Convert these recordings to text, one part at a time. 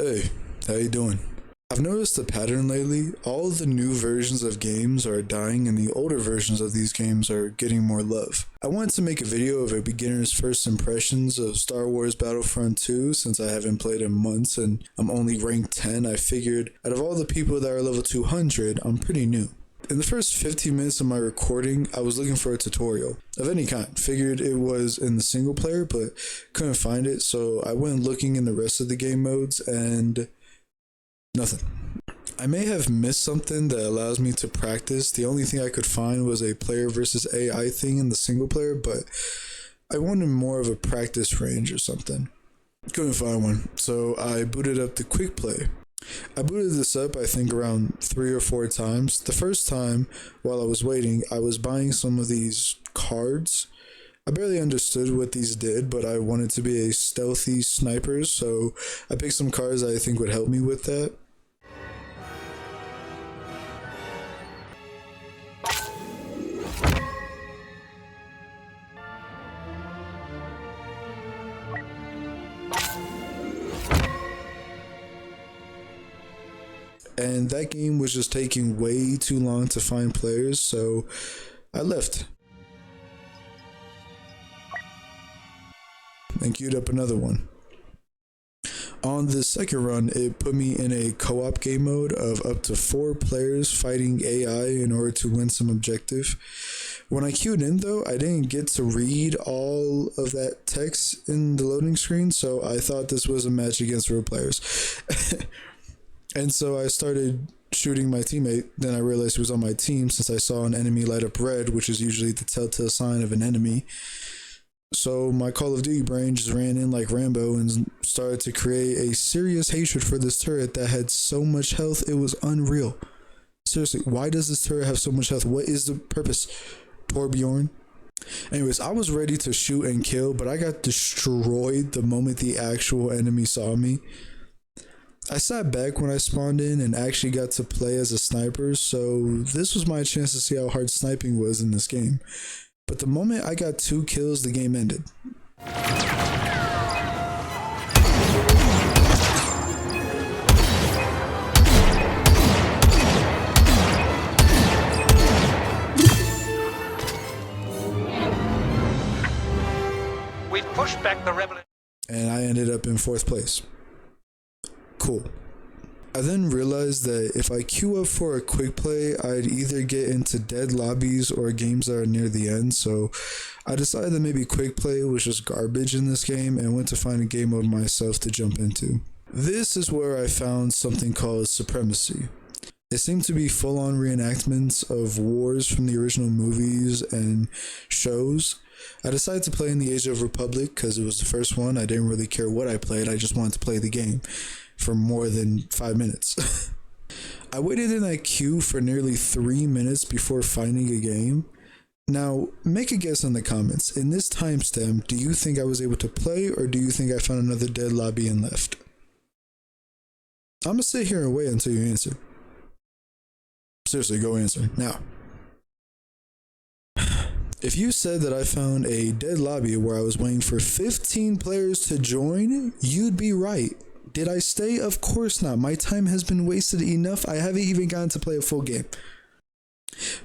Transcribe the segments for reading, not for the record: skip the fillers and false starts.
Hey, how you doing? I've noticed a pattern lately. All the new versions of games are dying and the older versions of these games are getting more love. I wanted to make a video of a beginner's first impressions of Star Wars Battlefront 2 since I haven't played in months and I'm only ranked 10. I figured out of all the people that are level 200, I'm pretty new. In the first 15 minutes of my recording, I was looking for a tutorial of any kind. Figured it was in the single player, but couldn't find it, so I went looking in the rest of the game modes and nothing. I may have missed something that allows me to practice. The only thing I could find was a player versus AI thing in the single player, but I wanted more of a practice range or something. Couldn't find one, so I booted up the quick play. I booted this up I think around 3 or 4 times. The first time, while I was waiting, I was buying some of these cards. I barely understood what these did, but I wanted to be a stealthy sniper, so I picked some cards that I think would help me with that. And that game was just taking way too long to find players, so I left and queued up another one. On the second run, it put me in a co-op game mode of up to 4 players fighting AI in order to win some objective. When I queued in though, I didn't get to read all of that text in the loading screen, so I thought this was a match against real players. And so I started shooting my teammate, then I realized he was on my team since I saw an enemy light up red, which is usually the telltale sign of an enemy. So my Call of Duty brain just ran in like Rambo and started to create a serious hatred for this turret that had so much health, it was unreal. Seriously, why does this turret have so much health? What is the purpose? Torbjorn? Anyways, I was ready to shoot and kill, but I got destroyed the moment the actual enemy saw me. I sat back when I spawned in and actually got to play as a sniper, so this was my chance to see how hard sniping was in this game. But the moment I got 2 kills, the game ended. We've pushed back the rebel. And I ended up in 4th place. Cool. I then realized that if I queue up for a quick play, I'd either get into dead lobbies or games that are near the end, so I decided that maybe quick play was just garbage in this game and went to find a game mode myself to jump into. This is where I found something called Supremacy. It seemed to be full-on reenactments of wars from the original movies and shows. I decided to play in the Age of Republic because it was the first one. I didn't really care what I played, I just wanted to play the game for more than 5 minutes. I waited in that queue for nearly 3 minutes before finding a game. Now, make a guess in the comments. In this timestamp, do you think I was able to play or do you think I found another dead lobby and left? I'm gonna sit here and wait until you answer. Seriously, go answer now. If you said that I found a dead lobby where I was waiting for 15 players to join, you'd be right. Did I stay? Of course not. My time has been wasted enough. I haven't even gotten to play a full game.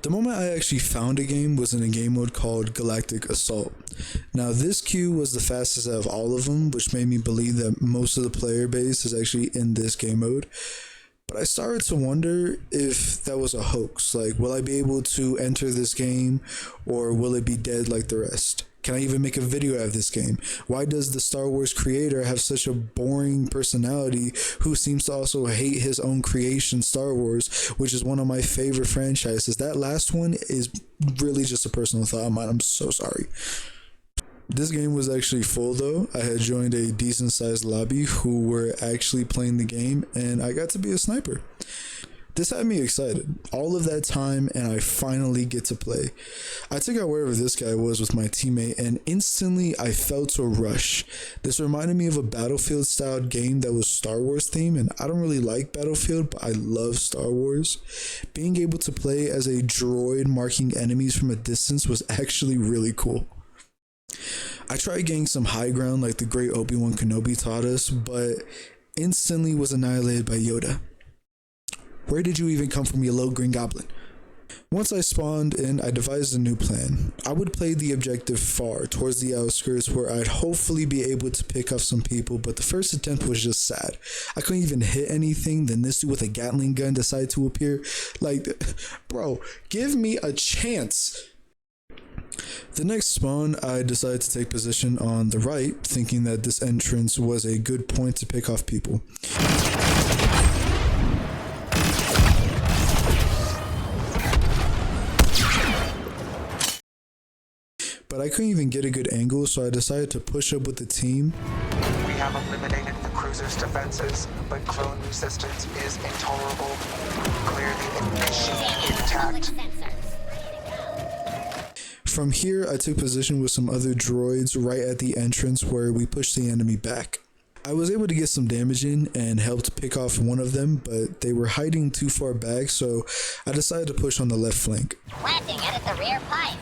The moment I actually found a game was in a game mode called Galactic Assault. Now this queue was the fastest out of all of them, which made me believe that most of the player base is actually in this game mode. But I started to wonder if that was a hoax. Like, will I be able to enter this game or will it be dead like the rest? Can I even make a video out of this game? Why does the Star Wars creator have such a boring personality who seems to also hate his own creation, Star Wars, which is one of my favorite franchises? That last one is really just a personal thought of mine. I'm so sorry. This game was actually full though. I had joined a decent sized lobby who were actually playing the game and I got to be a sniper. This had me excited. All of that time and I finally get to play. I took out wherever this guy was with my teammate and instantly I felt a rush. This reminded me of a Battlefield style game that was Star Wars themed, and I don't really like Battlefield, but I love Star Wars. Being able to play as a droid marking enemies from a distance was actually really cool. I tried getting some high ground like the great Obi-Wan Kenobi taught us, but instantly was annihilated by Yoda. Where did you even come from, you little green goblin? Once I spawned in, I devised a new plan. I would play the objective far, towards the outskirts, where I'd hopefully be able to pick off some people, but the first attempt was just sad. I couldn't even hit anything, then this dude with a Gatling gun decided to appear. Like, bro, give me a chance. The next spawn, I decided to take position on the right, thinking that this entrance was a good point to pick off people. But I couldn't even get a good angle, so I decided to push up with the team. We have eliminated the cruiser's defenses, but clone resistance is intolerable. Clear the ignition intact. From here, I took position with some other droids right at the entrance where we pushed the enemy back. I was able to get some damage in and helped pick off one of them, but they were hiding too far back, so I decided to push on the left flank. Planting at the rear pipes.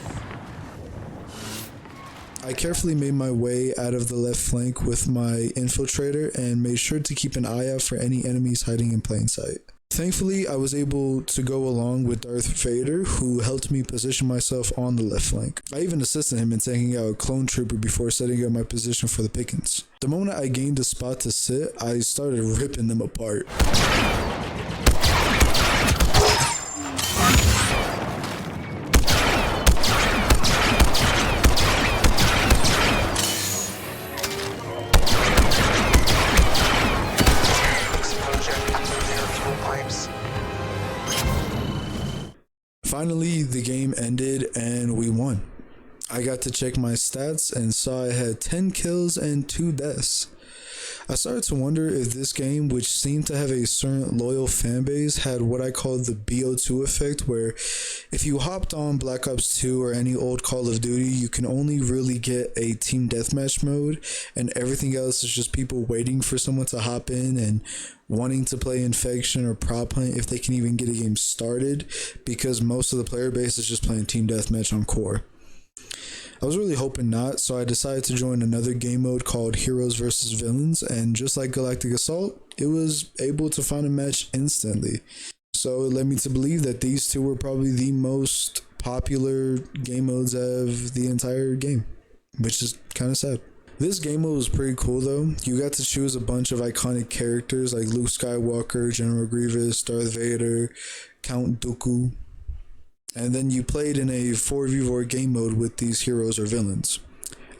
I carefully made my way out of the left flank with my infiltrator and made sure to keep an eye out for any enemies hiding in plain sight. Thankfully, I was able to go along with Darth Vader, who helped me position myself on the left flank. I even assisted him in taking out a clone trooper before setting up my position for the pickings. The moment I gained a spot to sit, I started ripping them apart. Finally, the game ended and we won. I got to check my stats and saw I had 10 kills and 2 deaths. I started to wonder if this game, which seemed to have a certain loyal fan base, had what I call the BO2 effect, where if you hopped on Black Ops 2 or any old Call of Duty, you can only really get a team deathmatch mode, and everything else is just people waiting for someone to hop in and wanting to play Infection or Prop Hunt if they can even get a game started, because most of the player base is just playing team deathmatch on core. I was really hoping not, so I decided to join another game mode called Heroes vs Villains, and just like Galactic Assault, it was able to find a match instantly. So it led me to believe that these two were probably the most popular game modes of the entire game, which is kind of sad. This game mode was pretty cool though. You got to choose a bunch of iconic characters like Luke Skywalker, General Grievous, Darth Vader, Count Dooku. And then you played in a 4v4 game mode with these heroes or villains.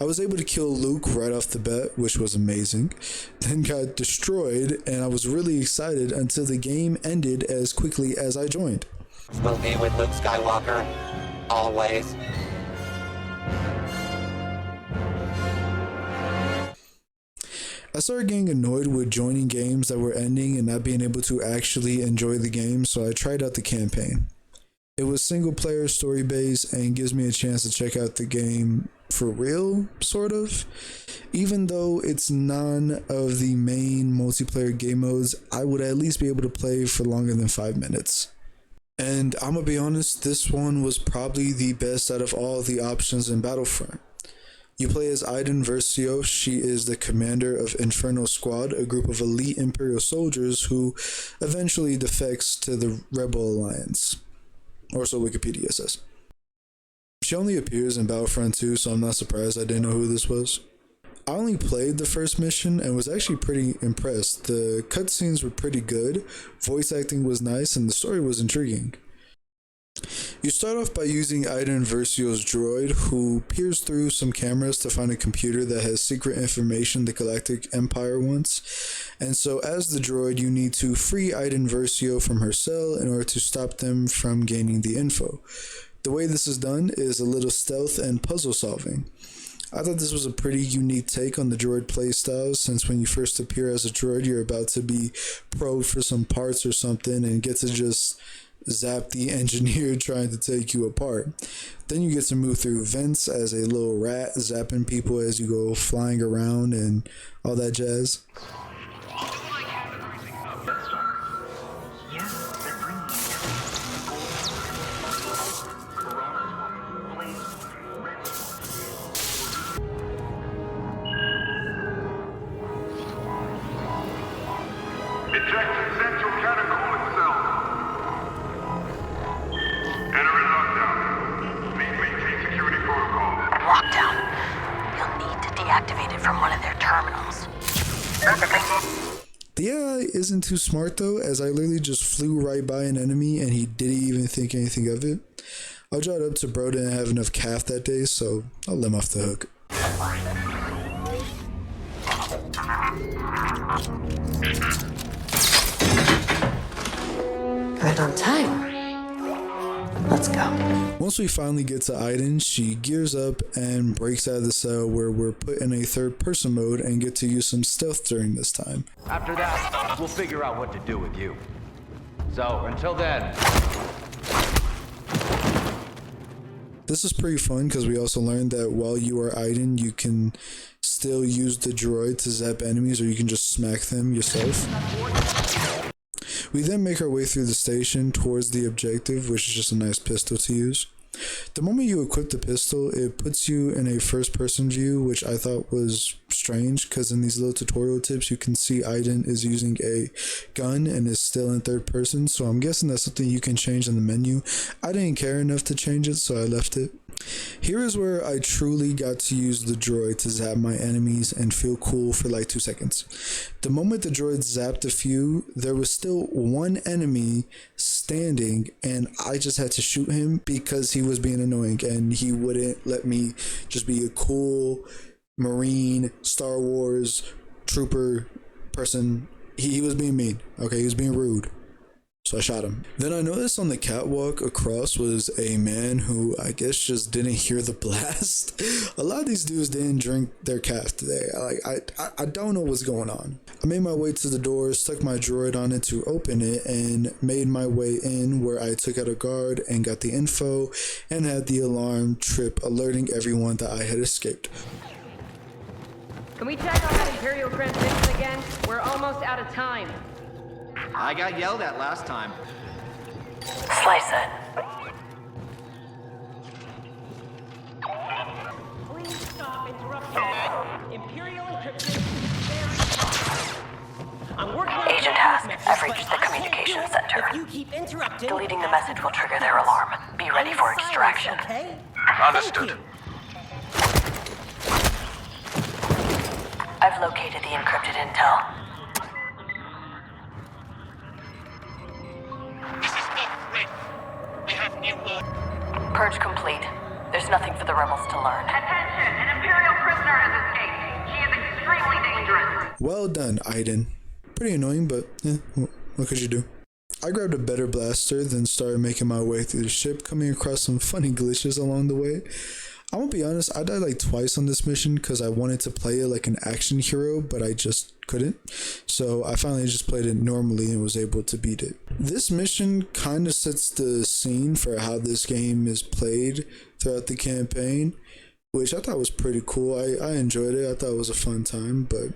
I was able to kill Luke right off the bat, which was amazing, then got destroyed, and I was really excited until the game ended as quickly as I joined. Will be with Luke Skywalker, always. I started getting annoyed with joining games that were ending and not being able to actually enjoy the game, so I tried out the campaign. It was single player, story based, and gives me a chance to check out the game for real, sort of. Even though it's none of the main multiplayer game modes, I would at least be able to play for longer than 5 minutes. And I'm gonna be honest, this one was probably the best out of all the options in Battlefront. You play as Iden Versio. She is the commander of Inferno Squad, a group of elite Imperial soldiers who eventually defects to the Rebel Alliance. Or so Wikipedia says. She only appears in Battlefront 2, so I'm not surprised I didn't know who this was. I only played the first mission and was actually pretty impressed. The cutscenes were pretty good, voice acting was nice, and the story was intriguing. You start off by using Iden Versio's droid, who peers through some cameras to find a computer that has secret information the Galactic Empire wants. And so as the droid, you need to free Iden Versio from her cell in order to stop them from gaining the info. The way this is done is a little stealth and puzzle solving. I thought this was a pretty unique take on the droid playstyle, since when you first appear as a droid, you're about to be probed for some parts or something and get to just zap the engineer trying to take you apart. Then you get to move through vents as a little rat, zapping people as you go flying around and all that jazz. Ejected central cannon cooling cell. Entering lockdown. Please maintain security protocol. Lockdown. You'll need to deactivate it from one of their terminals. The AI isn't too smart though, as I literally just flew right by an enemy and he didn't even think anything of it. I'll draw it up to bro didn't have enough calf that day, so I'll let him off the hook. Right on time. Let's go. Once we finally get to Aiden, she gears up and breaks out of the cell where we're put in a third person mode and get to use some stealth during this time. After that, we'll figure out what to do with you. So, until then... This is pretty fun because we also learned that while you are Aiden, you can still use the droid to zap enemies, or you can just smack them yourself. We then make our way through the station towards the objective, which is just a nice pistol to use. The moment you equip the pistol, it puts you in a first-person view, which I thought was strange, because in these little tutorial tips, you can see Aiden is using a gun and is still in third person, so I'm guessing that's something you can change in the menu. I didn't care enough to change it, so I left it. Here is where I truly got to use the droid to zap my enemies and feel cool for like 2 seconds. The moment the droid zapped a few, there was still one enemy standing and I just had to shoot him because he was being annoying and he wouldn't let me just be a cool Marine, Star Wars, trooper person. He was being mean, okay? He was being rude. So I shot him. Then I noticed on the catwalk across was a man who I guess just didn't hear the blast. A lot of these dudes didn't drink their calf today. I don't know what's going on. I made my way to the door, stuck my droid on it to open it, and made my way in where I took out a guard and got the info and had the alarm trip alerting everyone that I had escaped. Can we check on that Imperial transmission again? We're almost out of time. I got yelled at last time. Slice it. Please stop interrupting. Imperial encryption. I'm working on Agent Hask, I've reached the communication center. If you keep interrupting, Deleting the message will trigger their alarm. Be ready for extraction. Okay? Understood. I've located the encrypted intel. Purge complete. There's nothing for the rebels to learn. Attention! An Imperial prisoner has escaped. She is extremely dangerous. Well done, Aiden. Pretty annoying, but what could you do? I grabbed a better blaster, then started making my way through the ship, coming across some funny glitches along the way. I'm gonna be honest, I died like twice on this mission because I wanted to play it like an action hero, but I just couldn't. So I finally just played it normally and was able to beat it. This mission kind of sets the scene for how this game is played throughout the campaign, which I thought was pretty cool. I enjoyed it. I thought it was a fun time, but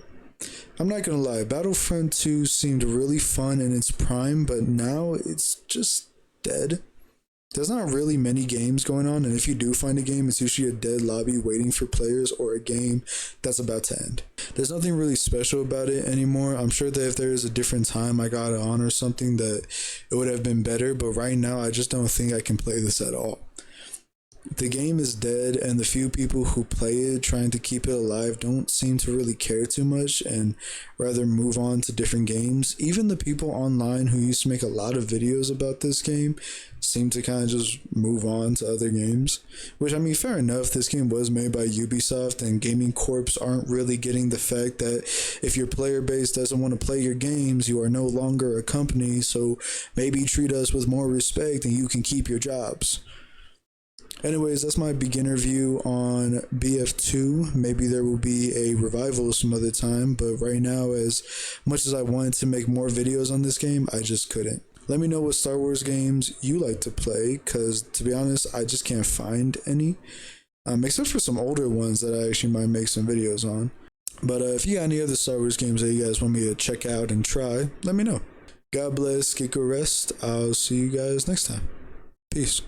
I'm not gonna lie, Battlefront 2 seemed really fun in its prime, but now it's just dead. There's not really many games going on, and if you do find a game, it's usually a dead lobby waiting for players or a game that's about to end. There's nothing really special about it anymore. I'm sure that if there is a different time I got it on or something, that it would have been better, but right now I just don't think I can play this at all. The game is dead, and the few people who play it trying to keep it alive don't seem to really care too much and rather move on to different games. Even the people online who used to make a lot of videos about this game seem to kind of just move on to other games, which, I mean, fair enough. This game was made by Ubisoft, and Gaming Corps aren't really getting the fact that if your player base doesn't want to play your games, you are no longer a company, so maybe treat us with more respect and you can keep your jobs. Anyways, that's my beginner view on BF2. Maybe there will be a revival some other time, but right now, as much as I wanted to make more videos on this game, I just couldn't. Let me know what Star Wars games you like to play, because to be honest, I just can't find any, except for some older ones that I actually might make some videos on. But if you got any other Star Wars games that you guys want me to check out and try, let me know. God bless, get good rest. I'll see you guys next time. Peace.